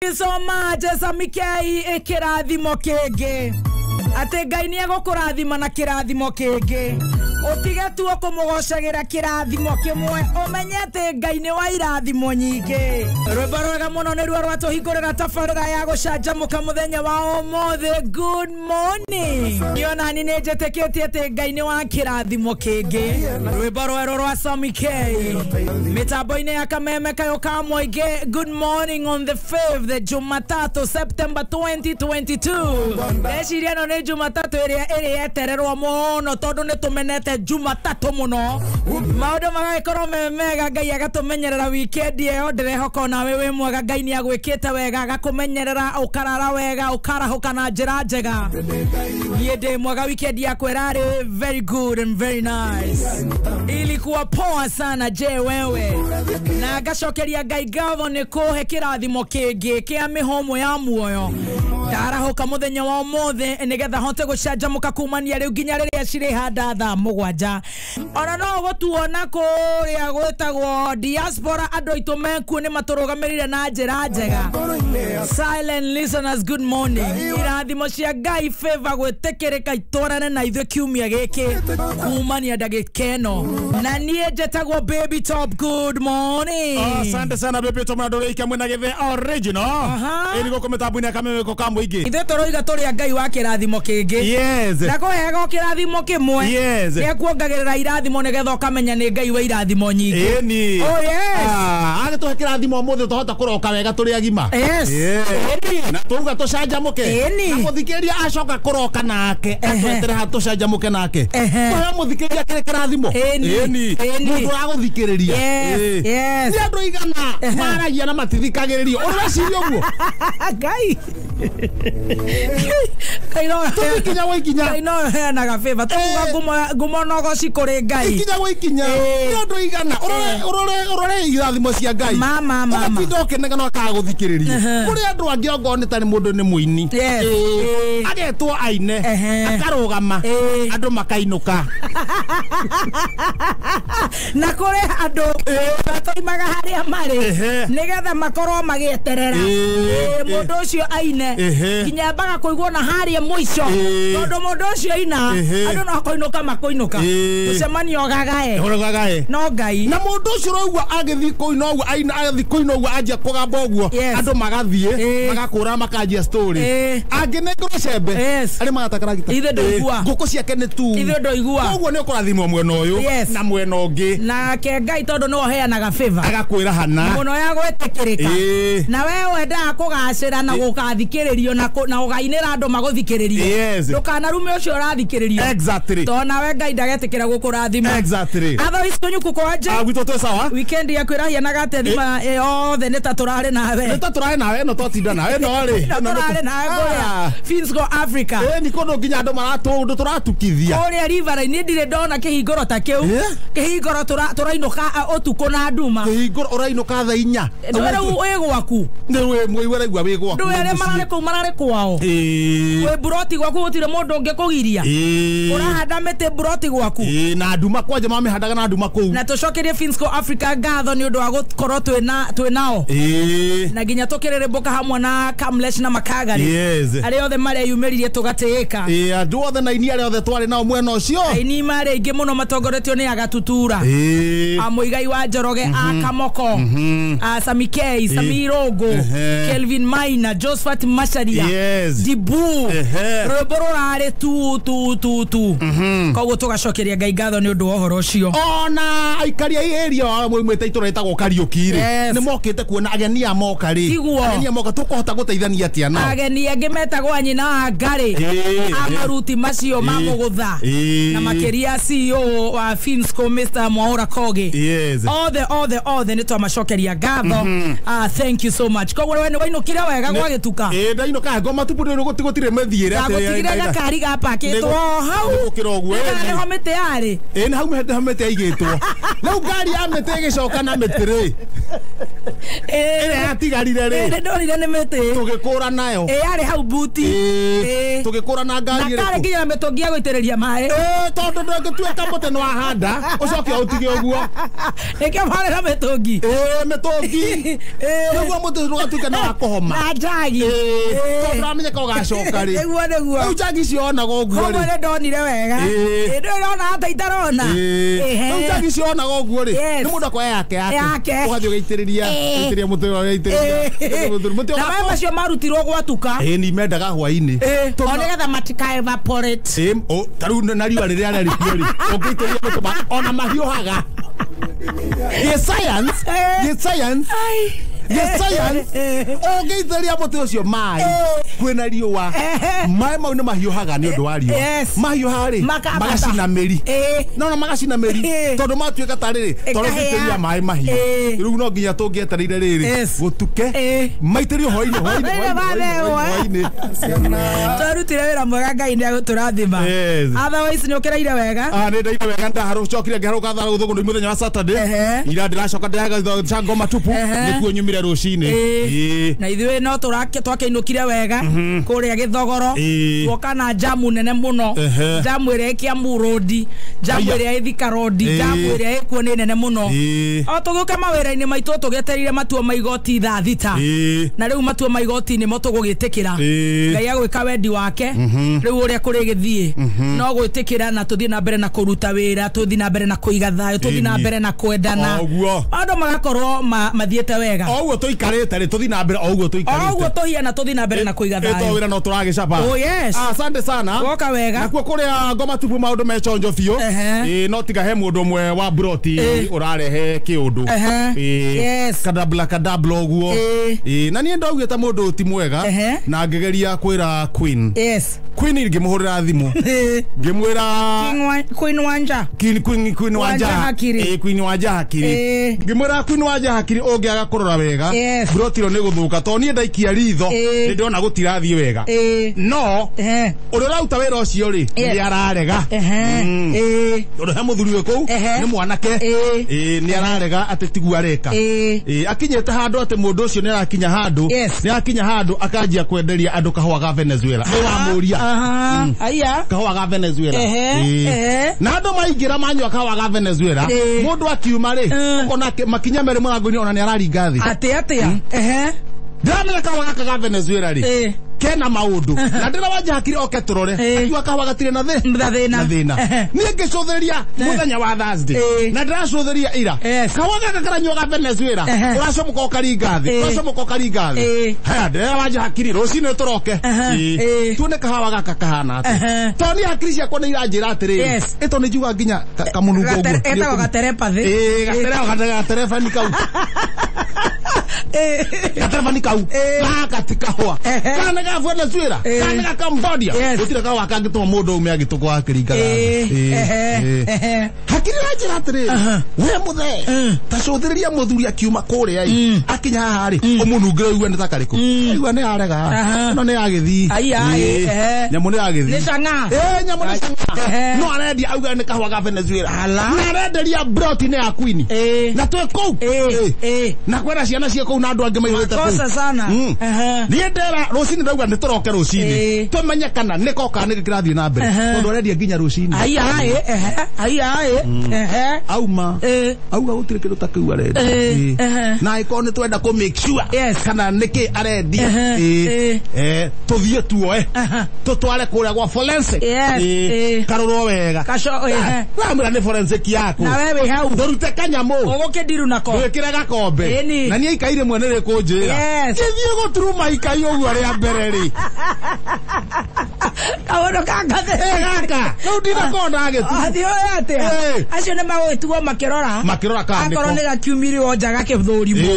Soma Jesa Mikei ekirathimo kenge ate Ngai ni agukurathima na kirathimo kenge utige tu okumugocagira kirathimo kimwe umenyete Ngai ni wa irathimo nyingi rwimbo rwega muno ni ruo rwatuhingurira tabarira ya gucanjamuka muthenya wa umothe. Good morning niona ni njeteketie ate Ngai ni wa kirathimo kenge rwimbo rwero rwa Samikei mitambo-ini ya kameme kayo ka moige. Good morning on the 5th the Jumatatu September 2022 eciria no ni Jumatatu iri etererwa muno tondu ni tumenete Jumatatu muno maundu magagikorwo me mega Ngai agatumenyerera weekend iyo ndirehoka nawe wi mwega Ngai ni agwikite wega agakumenyerera ukarara wega ukarahuka na njira njega nie ndi mwega weekend yako irari very good and very nice ilikuwa poa sana je wewe na gacokeria Ngai ngatho ni kuhe kirathimo kingi kia mihomo ya muoyo ndarahuka muthenya wa umothe nigetha hote gucanjamuka kumania riu nginya riria ciri handa thaa mugwanja ona no gutuona kuria gwitagwo diaspora andu aitu meku ni maturugamirire na njira njega. Silent listeners, good morning. Irathimo cia Ngai favor gwitikirika itorane na ithu kiumia giki kumania ndagika ino na nie njetagwo Baby Top. Good morning. Asante sana Baby Top na ndore ikamwe na githe original ili go kometabu-ini akameme ko kamuingi ithe toroiga turia Ngai wa kirathimo kingi. Yes. Na kuhega kirathimo kimwe. Yes. Ni kuongagirira irathimo nigetha ukamenya ni Ngai wa irathimo nyingi. Eni. Oh yes. Agituhe kirathimo mothe tuhota kuroka wega turi agima. Yes. Na turuga tucanjamuke. Na muthikiria acoka kuroka nake atwetere ha tucanjamuke nake. Kwa muthikiria kire kirathimo. Eni. Mundu aguthikiriria. Yes. Ni andu igana maragia na matithikagiririo. Ureciria uguo. Ngai. Kaino tukinya wikinya kaino hena ga favor tuga ngumo nogo cikuri Ngai ikinya wikinya ni andu igana urore irathimo cia Ngai mama tidokenega no akaguthikiriria kuri andu angi ongo ni tani mundu ni muini agetwo aine akarugama andu makainuka na kuri andu batoimaga haria mari nigetha makorwo magieterera mundu ucio aine nginya baga kuigwo na haria muico tondu mundu ucio aina andu no koinuka makoinuka ucemanio gagae no Ngai na mundu ucio roigwa agithi koino uguo aina agithi koino uguo anjia kugamba uguo andu magathie magakura makanjia story anginengro cembe ari magatakara gita ithe ndoigua nguku ciake ni tu ithe ndoigua uguo ni ukurathimwo mwena uyu na mwena ungi na ke Ngai tondu no heanaga favor agakwira hana muno ya gwetikirika na wewe wenda kugacira na gukathikiririo na ugainira andu maguthikiririo ndukanarume ucio urathikiririo exactly tona we Ngai ndagetikira gukurathima exactly atho iconyu kukwanje gwito to sawa weekend ya kwirahia na gathima othe nita turare nawe no totinda nawe no ri turare nawe goya Finsco Africa ni kono nginya andu maratundu turatukithia oria river ni ndire ndona kihingoro ta kiu kihingoro turainuka utuko na nduma kihingoro urainuka tha inya ndwere we gwaku ni we mwira igwa we gwaku ndwere marare kwao we buroti gwaku gutire mundu ungikugiria urahanda mete buroti gwaku na nduma kwanje mamehandaga na nduma kuu na tucokerie Finsco Africa ngatho ni undu wa gukorwo twinao na nginya tukirire mboka hamwe na Kamlesh na Makagari ari othe mari yumiririe tugateeka andu othe na ini ari othe twari nao mwena ucio ini mari ingi muno matongoretio ni agatutura Muigai wa Njoroge Kamoko Samikei Samirogo Kelvin Maina Josephat Masharia Dibu Roboro ari tu koguo tugacokeria Ngai ngatho ni undu wa uhoro ucio ona aikaria area mwimwete itoretagwo Kariukire ni mokite kuona ageni amoka ri ageni amoka tukohota guteithania atia nao ageni angi metagwo anyina Ngari amaruti macio mamugutha na makiria CEO wa Finsco Mr. Mwaura Koge othe ni twamacokeria ngatho thank you so much koguo we ni wainukire wega gwagituka ino ka ngoma tupu ndo gutire methiire ate gutigire gakari gapakitwo hau kirogwe ni homete yari na hau homete aigitwo riu ngari ya mete gicoka na metire atigarire ri ndonire ni mete tugikura nayo yari hau buti tugikura na ngari ri kare nginya metongia guitiriria mai tondu ndungituika muti no ahanda ucoke utige uguo eke mare na metongi metongi niguo muti ndugatuika na kuhoma na njagi tondu amenye ko gacoka ri niguo njagi cionaga uguo ri komwe ndonire wega ndona ata itarona njagi cionaga uguo ri ni mundu kwa yake ugathio gaitiriria muti wa gaitiriria muti wa na macio marutirwo gwatuka ni mendaga hwaini nigetha matikae evaporate taru na riwa riria rarikio ri ungiitiria muti ona mahiuhaga science ungiithiria muti ucio mai kwina riua mai mau ni mahiuhaga ni undu wa riua mahiuhaga ri magacina meri no magacina meri tondu matuika tariri tondu ngitiria mai mahiu riu no nginya tungietereire riri gutuke maitirio hoini tarutire wira mwega Ngai ni aguturathima otherwise ni ukireire wega ni ndaire wega ndaharucokire ngiharuka tha uthugu ndi muthenya wa Saturday ira ndiracoka ndaga ngoma tupu nikuo nyumire rucini na ithuĩ no twakiinukire wega kuria Githogoro twoka na jamu nene muno jamu iria Kiambu Road jamu iria Thika Road jamu iria ikuo ni nene muno o tuguke mawira-ini maitu tugeterire matua maigoti thaa thita na riu matua maigoti ni mo tugugitikira Ngai agwika wendi wake riu uria kuri githie no gwitikira na tuthie na mbere na kuruta wira tuthie na mbere na kuiga thayo tuthie na mbere na kwendana andu magakorwo mathiete wega oguo tuikarite ri tuthie na mbere oguo tuikarite oguo tuhiana tuthie na mbere na kuiga thayo eto wira no turagicapa asante sana woka wega nakuo kuria ngoma tupu maundu mechonjo biu no tiga he mundu mwe wa broti urarehe kiundu kadabla oguo na nie ndaugite ta mundu ti mwega na ngegeria kwira Queen Queen ngimuhurira thimu ngimwira Queen Wanja Queen Wanja Queen Wanja hakiri ngimwira Queen Wanja hakiri ungiaga kurora wega brotiro ni guthuka to nie ndaikia ritho ni ndona gutirathie wega no uri rauta wira ucio ri ni ararega uri he muthuri we kou ni mwanake ni ararega ati tigu areka akinyete handu ati mundu ucio ni arakinya handu ni arakinya handu akanjia kwenderia andu kahua ga Venezuela ni wamuria aya kahua ga Venezuela na andu maingira manywa kahua ga Venezuela mundu akiuma ri ukona makinya mere mwangu ona ni araringa thi atia ndamenya kahua ga Venezuela ri kena maundu na ndira wanja hakiri oke turore akiwa kahwa gatire na thina nie ngicutheria muthenya wa Thursday na ndiracutheria ira kahwa gakaranyo ga Venezuela uracomoka ukaringa thi haya ndira wanja hakiri rucine turoke tuone kahwa gaka kahana ati to ni hakiri ciakwa ni iranjira atiri ito ni juga nginya kamunungo guo eta gaterepathi gaterefa ni kau gaterefa ni kau katika hwa kana ga Venezuela kana ga Cambodia utira ka wakangitwa mundu ume agituko akiringaga hakiri rajira atiri we muthe tacuthiriria muthuri akiuma kuria akinya hari umunungire uwe ni takariku igwa ni arega no ni agithii nyamu ni agithii ni canga nyamu ni canga no aredia auga ni kahwa ga Venezuela na arenderia broti ni Queen na twe kou na kwenda ciana cia kou na andu angi maihurite kou kosa sana ni ndera rucini ndauga ni turoke rucini tumenye kana niko kana gikirathie na mbere tondu arendia nginya rucini auma auga gutire kindu ta kiu arendia na iko ni twenda ku make sure kana niki arendia tuthie tuoe tutware kuria gwa forensic karurwo wega ramira ni forensic yako na wewe hau ndurute kanyamu ugukidiru nako wikire gakombe na nie ikaire mwene ri kunjira githie guturuma ikai uguo ria mbere ri kaundu kangathe gaka no ndina kona ageti athio ate acio ne magwituo makirora kana akoro ni gakiumiri onja gakithurimo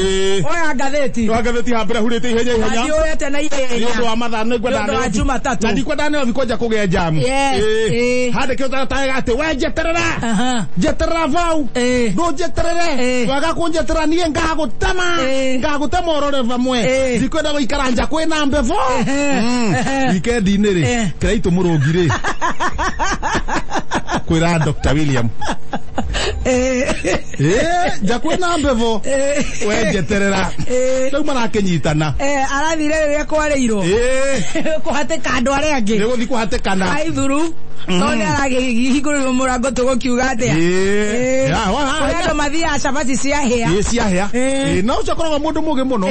oya ngatheti hambere hurite ihenya athio ate na ihenya ndu wa mathano ngwenda na Jumatatu na ndikwenda ne thikoja kugia jamu hade kyo ta ate jeterera vau ndo jeterere waga kunjetera nie ngagutama orore vamwe ndikwenda guikaranja kwina mbevo wikendi niri kiraitu murungire kwira Dr. William jakwina mbevo wejeterera rĩu marakinyitana arathire rĩrĩa kwarĩirwo kũhatĩka andũ arĩa angĩ nĩgũthiĩ kũhatĩkana aithuru tone aragĩhingũrĩrwo mũrango tũgũkiuga atĩa kũrĩa andũ mathiaga cabaci ciahĩa no ũcio akoragwo mũndũ mũgĩ mũno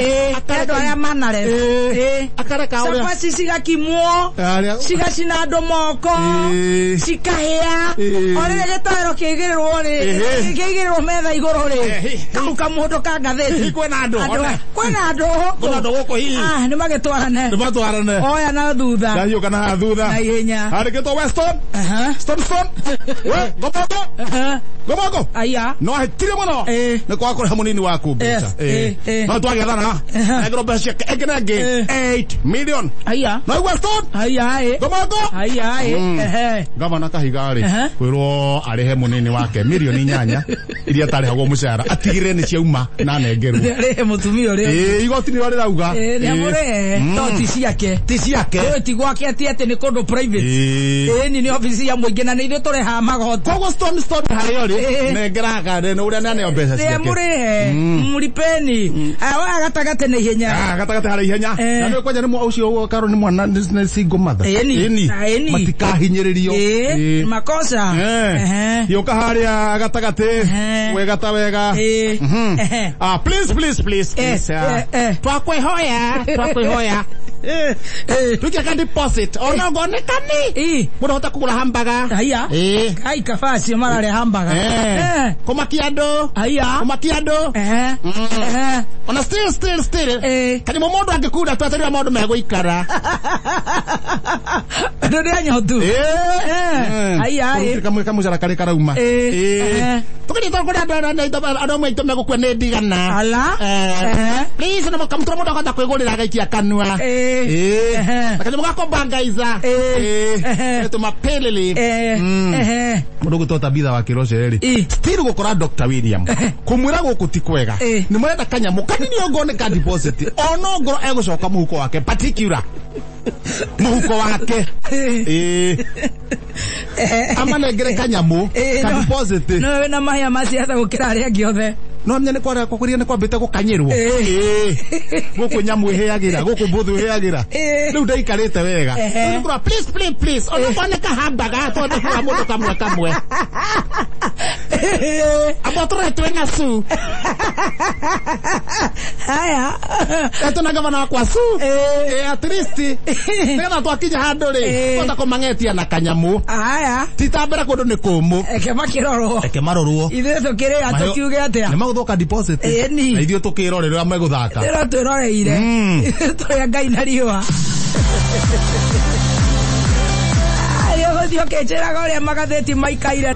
andũ arĩa manare akareka ũrĩa cabaci cigakimwo cigacina andũ moko cikahĩa orĩrĩa gĩtoero kĩigĩrĩrwo metha igũrũ rĩ kau kamũndũ ka ngathĩti kwĩna andũ gũkũ hihi nĩ magĩtwarane oya na thutha ndahiũka na thutha na ihenya harĩkĩtwo Weston Stone we gomogo aya no ahitire mũno nĩ kwakũrĩha mũnini waku mbeca no twagethana egro mbeca egenege 8 million aya no Weston aya gomogo aya gavana Kahiga rĩ kwĩrwo arĩhe mũnini wake milioni 8 iria tarĩhagwo mũcara atigire nĩ ciauma na nengerwo rĩhe mũtumia ũrĩa igoti nĩ rĩrauga nĩ amũre to ti ciake ti gwake atĩ nĩ kũndũ private ni ofisi ya mũingĩ na nĩ ithuĩ tũrehaga magoti koguo Stone harĩa rĩ nengeraga nĩ ũrĩa nĩ mbeca ciake mũrĩhe mũripeni awa gatagatĩ na ihenya gatagatĩ harĩ ihenya na nĩ kwanja nĩ ũcio karo nĩ mwana nĩ single mother matikahinyĩrĩrio makosa yoka harĩa gatagatĩ wegata wega please twakwihoya tukiaka deposit ona ngonekani mũndũ hota kũgũra hamburger aya ai kabasi marare hamburger kumakia andũ ona still kani mũndũ angĩkunda tweterera maũndũ megũikara ndĩ anyotu aya kamũcara karĩ karauma tukiri tokũrĩa andũ amwe aitũ megũkua nĩ ndigana ala please na kamũtũra mũndũ akahota kwĩgũrĩra agaikia kanua lakini mugakobangaiza tumapelele mundu gutota bitha wa kiroceri still gukora Dr. William kumwira guku ti kwega ni murenda kanyamu kanini ogone ka deposit ono ngoro egucoka muhuko wake particular muhuko wake amanengere kanyamu ka deposit no na mahia maciata gukira aria angĩ othe no menya nĩ kwara kũkũria nĩ kwambĩte gũkanyĩrwo gũkũ nyamũ ĩhĩagĩra gũkũ mbũthũ ĩhĩagĩra rĩu ndaikarĩte wega ngora please ona kwaneka hamburger twende kwa mũndũ kamwe abotore twena su haya eto na gavana kwa su at least nĩgetha twakinya handũ rĩ twenda kũmang'etia na kanyamu haya titambĩra kũndũ nĩ kũmũ eke marorwo ithuĩ tũkĩrĩra tũkiuge atĩa magũthoka deposit na ithuĩ tũkĩrorerera megũthaka rĩrĩa twĩroreire tũrĩa Ngai na riũa arĩa gũthiĩ ũkĩnjĩraga ũrĩa magathĩti maikaire